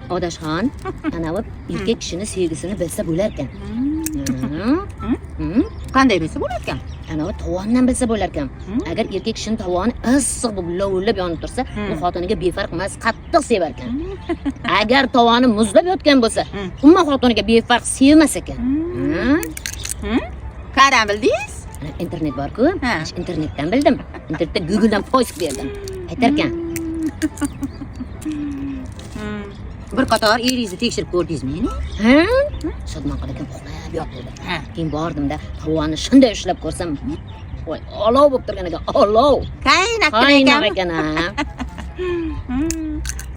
Odashxon, anavi erkak kishini sevgisini bilsa bo'lar ekan. Qanday bilsa bo'lar ekan? Anavi tovondan bilsa bo'lar ekan. Agar erkak kishining tovoni issiq bo'lib lovillab yonib tursa, u xotiniga befarq emas, qattiq sevar ekan. Agar tovoni muzlab yotgan bo'lsa, umuman xotiniga befarq sevmas ekan. Qayerdan bildingiz? Internet bor-ku, internetdan bildim. Internetda Googledan poisk berdim. Aytar ekan. Bir qator eringizni tekshirib ko'rdingizmi? Ha? Shodmon qilgan uxlab yotdi. Keyin bordimda tovonni shunday ushlab ko'rsam, voy, olov bo'lib turgan ekan, olov. Qaynoq ekan.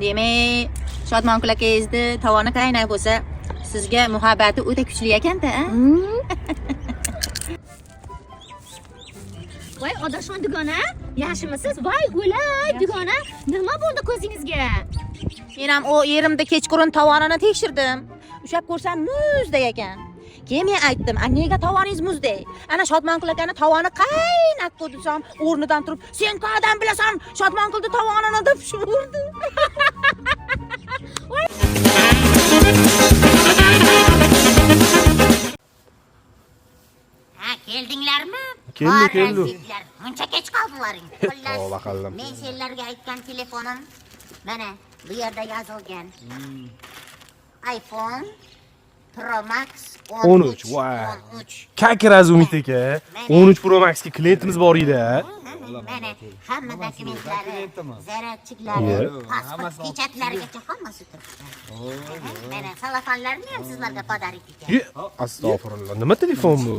Demak, Shodmon akangizni tovoni qaynoq bo'lsa, sizga muhabbati o'ta kuchli ekan-da. Voy, Odashxon dugona, yaxshimisiz? Voy, o'lay dugona, nima bo'ldi ko'zingizga? Men ham o yerimda kechqurun tovonini tekshirdim. Ushab ko'rsam muzday ekan. Keyin men aytdim, "Nega tovoningiz muzday? Ana Shodmon akani tovoni qaynoq desam, o'rnidan turib, "Sen qayerdan bilasan? Shodmon qildi tovonini" deb urdi. Keldinglarmi? Keldi. Muncha kech qoldinglaring. Xullas, men senlarga aytgan telefonim mana bu yerda yozilgan. iPhone Pro Max 13. Voy. Kakraz Umid aka. 13 Pro Max ga klientimiz bor edi. Mana hamma dokumentlari, zaryadchiklari, pasport pechatlarigacha hammasi turibdi. Mana salafonlarni ham sizlarga pодарок ekan. Astag'firullah. Nima telefon bu?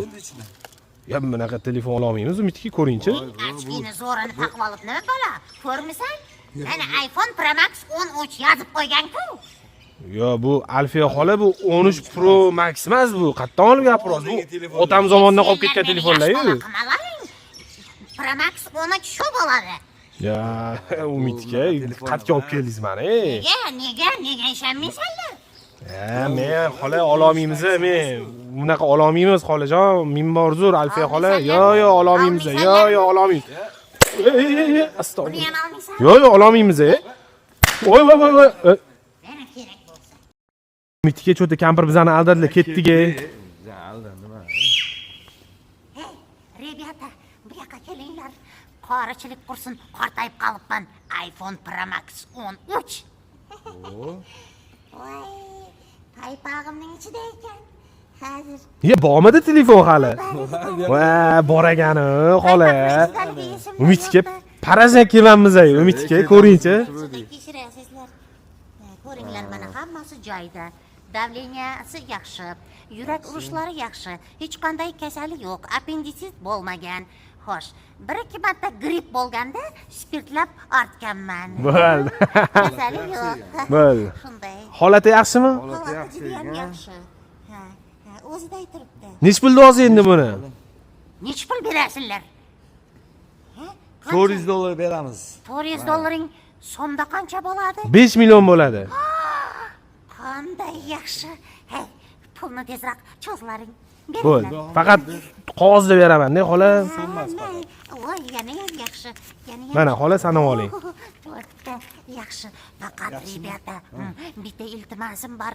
Ya bunaqa telefon olmaymiz, Umidga ko'ringchi. Ochkini zo'rini taqib olib nima bola? Ko'rmisan? Mana iPhone Pro Max 13 yozib qo'ygan-ku. Yo, bu Alfiya xola bu 13 Pro Max emas bu. Qayerdan olib gapirasiz? Bu otam zamonidan qolib ketgan telefonlar-ku. Pro Max 13 shu bo'ladi. Ya, Umidga qatga olib keldingiz meni. Nega ishonmaysanlar? Men xola ololmaymiz, men bunaqa ololmaymiz xolajon. Minbor zo'r Alfiya xola. Yo, ololmaymiz. Yo, ololmaymiz. Astag'firullah. Yo, ololmaymiz. Voy. Umidga cho'ta kampir bizani aldadilar, ketdik. Rебята, bu yoqqa kelinglar. Qorichilik qursin, qortayib qolibman. iPhone Pro Max 13. Voy, paypog'imning ichida ekan. Hozir. Ya, bormadi telefon hali. Va, bor ekani, xola. Umidga parazan kelganmiz, Umidga ko'ringchi. Tekshirasizlar. Ko'ringlar, mana hammasi joyida. Davleniyasi yaxshi, yurak urishlari yaxshi, hech qanday kasali yo'q, appenditsit bo'lmagan. Xo'sh, 1-2 marta gripp bo'lganda spirtlab artganman. Bo'ldi. Kasali yo'q. Bo'ldi. Shunday. Holati yaxshimi? Holati ham yaxshi. O'ziday turibdi. Nech pulda olsa endi buni? Nech pul berasizlar? $400 beramiz. $400 so'mda qancha bo'ladi? 5 million bo'ladi. Qanday yaxshi. Hey, pulni tezroq cho'zlaring. Bo'ldi. Faqat qog'ozda beraman-da, xola. Voy, yana ham yaxshi. Mana xola sanab oling. Yaxshi. Faqat rебята, bitta iltimosim bor.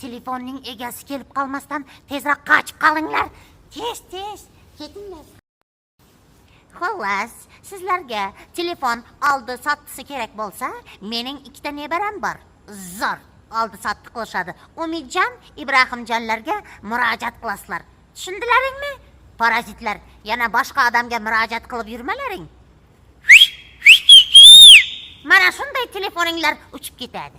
Telefonning egasi kelib qolmasdan tezroq qochib qolinglar. Tez ketinglar. Xullas, sizlarga telefon oldi sotdisi kerak bo'lsa, mening ikkita nevaram bor. Zo'r oldi sotdi qilishadi. Umidjon, Ibrohimjonlarga murojaat qilasizlar. Tushundilaringmi? Parazitlar, yana boshqa odamga murojaat qilib yurmalaring. Mana shunday telefoninglar uchib ketadi.